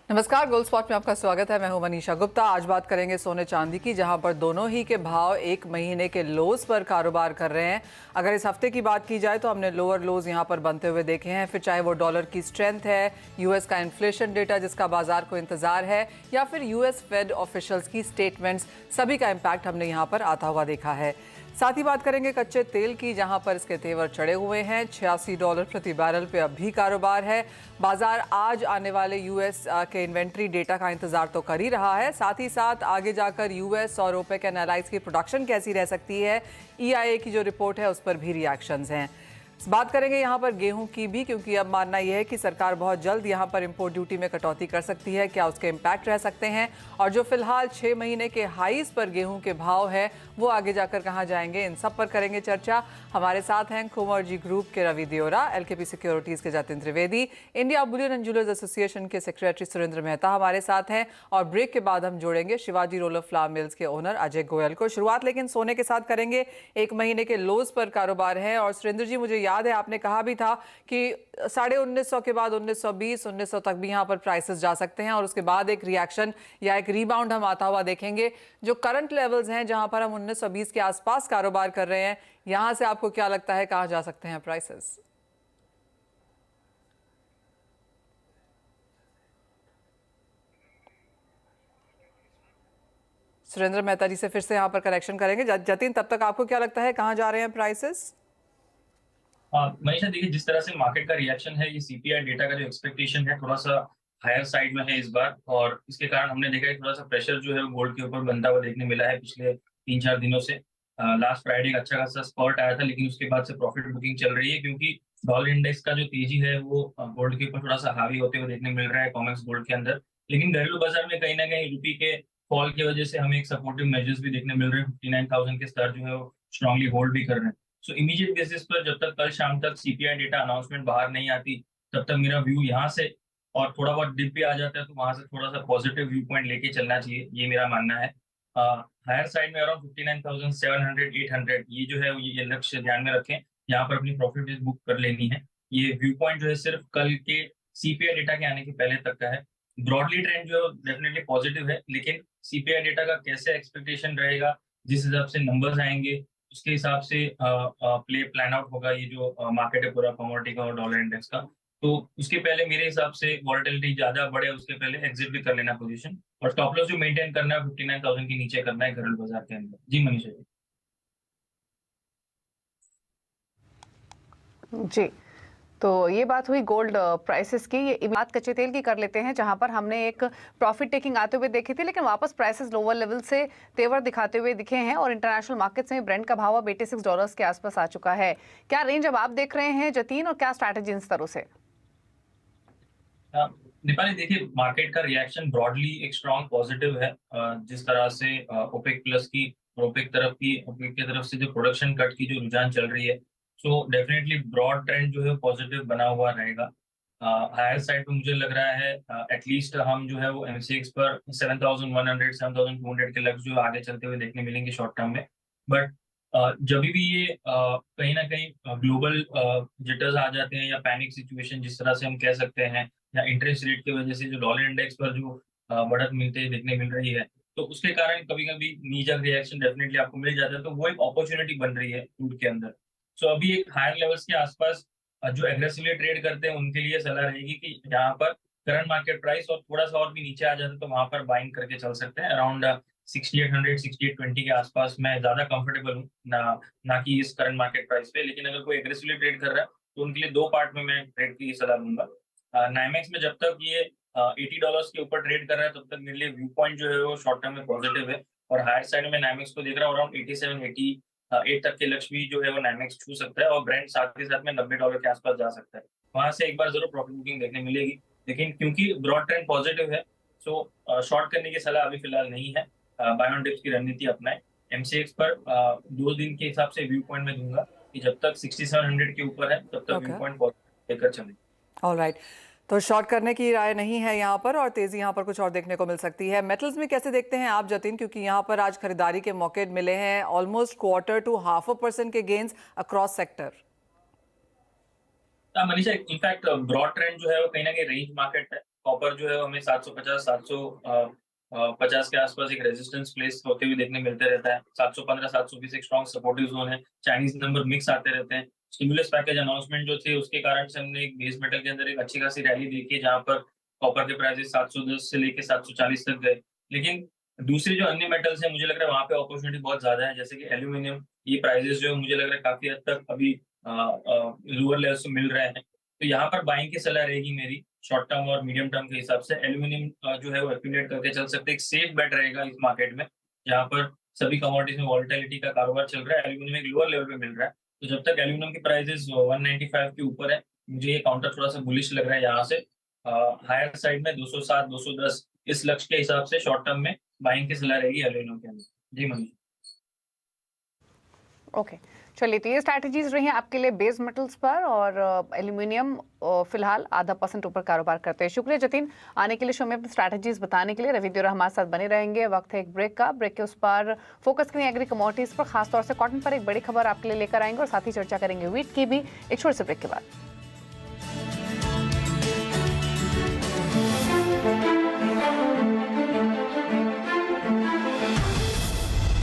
नमस्कार, gold spot में आपका स्वागत है। मैं हूं मनीषा गुप्ता। आज बात करेंगे सोने चांदी की, जहां पर दोनों ही के भाव एक महीने के लोज पर कारोबार कर रहे हैं। अगर इस हफ्ते की बात की जाए तो हमने लोअर लोज यहां पर बनते हुए देखे हैं, फिर चाहे वो डॉलर की स्ट्रेंथ है, यूएस का इन्फ्लेशन डेटा जिसका बाजार को इंतजार है, या फिर यूएस फेड ऑफिशियल्स की स्टेटमेंट्स, सभी का इम्पैक्ट हमने यहाँ पर आता हुआ देखा है। साथ ही बात करेंगे कच्चे तेल की, जहां पर इसके तेवर चढ़े हुए हैं। $86 प्रति बैरल पे अब भी कारोबार है। बाजार आज आने वाले यूएस के इन्वेंट्री डेटा का इंतजार तो कर ही रहा है, साथ ही साथ आगे जाकर यूएस और ओपेक एंड एलाइज की प्रोडक्शन कैसी रह सकती है, ईआईए की जो रिपोर्ट है उस पर भी रिएक्शंस हैं। बात करेंगे यहाँ पर गेहूं की भी, क्योंकि अब मानना यह है कि सरकार बहुत जल्द यहाँ पर इंपोर्ट ड्यूटी में कटौती कर सकती है। क्या उसके इम्पैक्ट रह सकते हैं, और जो फिलहाल 6 महीने के हाईज पर गेहूं के भाव है वो आगे जाकर कहाँ जाएंगे, इन सब पर करेंगे चर्चा। हमारे साथ हैं खोमर्जी ग्रुप के रवि दियोरा, एलकेपी सिक्योरिटीज के Jatin Trivedi, India Boolean and jewellers association के सेक्रेटरी सुरेंद्र मेहता हमारे साथ हैं, और ब्रेक के बाद हम जोड़ेंगे शिवाजी रोलर फ्लावर मिल्स के ओनर अजय गोयल को। शुरुआत लेकिन सोने के साथ करेंगे। एक महीने के लोज पर कारोबार है, और सुरेंद्र जी, मुझे याद है आपने कहा भी था कि 1950 के बाद 1920 1900 तक भी यहां पर प्राइसेस जा सकते हैं, और उसके बाद एक रिएक्शन या एक रीबाउंड हम आता हुआ देखेंगे। जो करंट लेवल्स हैं जहां पर हम 1920 के आसपास कारोबार कर रहे हैं, यहां से आपको क्या लगता है कहां जा सकते हैं प्राइसेस? सुरेंद्र मेहता जी से फिर से यहां पर करेक्शन करेंगे। जतिन, तब तक आपको क्या लगता है कहां जा रहे हैं प्राइसेस? मनीषा देखिए, जिस तरह से मार्केट का रिएक्शन है, ये सीपीआई डेटा का जो एक्सपेक्टेशन है थोड़ा सा हायर साइड में है इस बार, और इसके कारण हमने देखा है थोड़ा सा प्रेशर जो है वो गोल्ड के ऊपर बनता हुआ देखने मिला है पिछले 3-4 दिनों से। लास्ट फ्राइडे का अच्छा खासा स्पॉट आया था, लेकिन उसके बाद से प्रॉफिट बुकिंग चल रही है, क्योंकि डॉलर इंडेक्स का जो तेजी है वो गोल्ड के ऊपर थोड़ा सा हावी होते हुए देखने मिल रहा है, कॉमेक्स गोल्ड के अंदर। लेकिन घरेलू बाजार में कहीं ना कहीं रुपी के फॉल की वजह से हमें एक सपोर्टिव मेजर्स भी देखने मिल रहे हैं। 59,000 के स्तर जो है वो स्ट्रांगली होल्ड भी कर रहे हैं। सो इमीडिएट बेसिस पर जब तक कल शाम तक सीपीआई डेटा अनाउंसमेंट बाहर नहीं आती, तब तक मेरा व्यू यहाँ से, और थोड़ा बहुत डिप भी आ जाता है तो वहां से थोड़ा सा पॉजिटिव व्यू पॉइंट लेके चलना चाहिए, ये मेरा मानना है। हायर साइड में अराउंड 59,700 800 ये जो है ये लक्ष्य ध्यान में रखें। यहाँ पर अपनी प्रॉफिट बुक कर लेनी है। ये व्यू पॉइंट जो है सिर्फ कल के सीपीआई डेटा के आने के पहले तक का है। ब्रॉडली ट्रेंड जो है डेफिनेटली पॉजिटिव है, लेकिन सीपीआई डेटा का कैसे एक्सपेक्टेशन रहेगा, जिस हिसाब से नंबर्स आएंगे उसके हिसाब से प्लान आउट होगा ये जो मार्केट है पूरा कमोडिटी का और डॉलर इंडेक्स का। तो उसके पहले मेरे हिसाब से वॉलेटिलिटी ज्यादा बढ़े उसके पहले एग्जिट भी कर लेना पोजीशन, और स्टॉप लॉस जो मेंटेन करना है 59,000 के नीचे करना है घरेलू बाजार के अंदर। जी मनीषा जी। जी। तो ये बात हुई गोल्ड प्राइसेस की। ये बात कच्चे तेल की कर लेते हैं, जहां पर हमने एक प्रॉफिट टेकिंग आते हुए देखी थी, लेकिन वापस प्राइसेस लोअर लेवल से तेवर दिखाते हुए दिखे हैं, और इंटरनेशनल मार्केट्स में ब्रेंट का भाव अब $86 के आसपास आ चुका है। क्या रेंज अब आप देख रहे हैं जतीन, और क्या स्ट्रैटेजी इन स्तरों से? नेपाली देखिए, मार्केट का रिएक्शन ब्रॉडली एक स्ट्रॉन्ग पॉजिटिव है। जिस तरह से ओपेक प्लस की और ओपेक की तरफ से जो प्रोडक्शन कट की जो रुझान चल रही है, सो डेफिनेटली ब्रॉड ट्रेंड जो है पॉजिटिव बना हुआ रहेगा। हायर साइड पे मुझे लग रहा है एटलीस्ट हम जो है वो एमसीएक्स पर 7,100 7,200 के लक्ष्य जो आगे चलते हुए देखने मिलेंगे शॉर्ट टर्म में। बट जब भी ये कहीं ना कहीं ग्लोबल जिटर्स आ जाते हैं या पैनिक सिचुएशन जिस तरह से हम कह सकते हैं, या इंटरेस्ट रेट की वजह से जो डॉलर इंडेक्स पर जो बढ़त मिलते देखने मिल रही है, तो उसके कारण कभी कभी नीजक रिएक्शन डेफिनेटली आपको मिल जाता है, तो वो एक अपॉर्चुनिटी बन रही है क्रूड के अंदर। सो अभी एक हायर लेवल्स के आसपास जो एग्रेसिवली ट्रेड करते हैं उनके लिए सलाह रहेगी कि यहाँ पर करंट मार्केट प्राइस और थोड़ा सा और भी नीचे आ जाता है तो वहां पर बाइंग करके चल सकते हैं। अराउंड 6800 6820 के आसपास मैं ज्यादा कंफर्टेबल हूँ ना कि इस करंट मार्केट प्राइस पे। लेकिन अगर कोई एग्रेसिवली ट्रेड कर रहा है तो उनके लिए दो पार्ट में मैं ट्रेड की सलाह दूंगा। नाइमेक्स में जब तक ये $80 के ऊपर ट्रेड कर रहा है तब तक मेरे लिए व्यू पॉइंट जो है वो शॉर्ट टर्म में पॉजिटिव है, और हायर साइड में नाइमेक्स को देख रहा हूँ अराउंड 87 88 तक के लक्ष्य भी जो है वो नाइमेक्स छू सकता है, और ब्रांड साथ के साथ में $90 के आसपास जा सकता है। वहां से एक बार जरूर प्रॉफिट बुकिंग देखने मिलेगी, लेकिन क्योंकि ब्रॉड ट्रेंड पॉजिटिव है, सो शॉर्ट करने की सलाह अभी फिलहाल नहीं है। बाय ऑन डिप्स की रणनीति अपनाएं। एमसीएक्स पर 2 दिन के हिसाब से व्यू पॉइंट में दूंगा कि जब तक 6700 के ऊपर है तब तक व्यू ओके, पॉइंट लेकर चलें। ऑलराइट। तो शॉर्ट करने की राय नहीं है यहाँ पर, और तेजी यहाँ पर कुछ और देखने को मिल सकती है। मेटल्स में कैसे देखते हैं आप जतिन, क्योंकि यहाँ पर आज खरीदारी के मौके मिले हैं, ऑलमोस्ट क्वार्टर टू 0.5% के gains across sector. Manisha, in fact broad trend जो है वो कहीं ना कहीं रेंज मार्केट है, कॉपर जो है हमें 750 750 के आसपास एक रेजिस्टेंस प्लेस होते हुए देखने मिलते रहता है। 715 720 एक स्ट्रॉन्ग सपोर्टिव जोन है। चाइनीज नंबर मिक्स आते रहते हैं। स्टिमुलस पैकेज अनाउंसमेंट जो थे उसके कारण से हमने एक बेस मेटल के अंदर एक अच्छी खासी रैली देखी है, जहां पर कॉपर के प्राइसेस 710 से लेके 740 तक गए। लेकिन दूसरे जो अन्य मेटल्स हैं, मुझे लग रहा है वहां पे अपॉर्चुनिटी बहुत ज्यादा है, जैसे कि एल्यूमिनियम। ये प्राइसेस जो है मुझे लग रहा है काफी हद तक अभी लोअर लेवल से मिल रहे हैं। तो यहाँ पर बाइंग की सलाह रहेगी मेरी शॉर्ट टर्म और मीडियम टर्म के हिसाब से। एल्यूमिनियम जो है वो एक्यूमुलेट करके चल सकते हैं। एक सेफ बेट रहेगा इस मार्केट में, जहाँ पर सभी कमोडिटीज में वॉलेटिलिटी का कारोबार चल रहा है। एल्यूमिनियम एक लोअर लेवल पे मिल रहा है, तो जब तक एल्यूमिनियम की प्राइसेस 195 के ऊपर है, मुझे ये काउंटर थोड़ा सा बुलिश लग रहा है। यहाँ से हायर साइड में 207 210 इस लक्ष्य के हिसाब से शॉर्ट टर्म में बाइंग की सलाह रहेगी एल्यूमिनियम के अंदर। जी मनीष। ओके, चलिए, तो ये स्ट्रैटेजीज रही हैं आपके लिए बेस मेटल्स पर, और एल्यूमिनियम फिलहाल 0.5% ऊपर कारोबार करते हैं। शुक्रिया जतिन आने के लिए, शो में अपनी स्ट्रैटेजीज बताने के लिए। रवि देवरा हमारे साथ बने रहेंगे। वक्त है एक ब्रेक का। ब्रेक के उस पर फोकस करेंगे एग्री कमोडिटीज पर, खासतौर से कॉटन पर एक बड़ी खबर आपके लिए लेकर आएंगे, और साथ ही चर्चा करेंगे व्हीट की भी, एक छोटे से ब्रेक के बाद।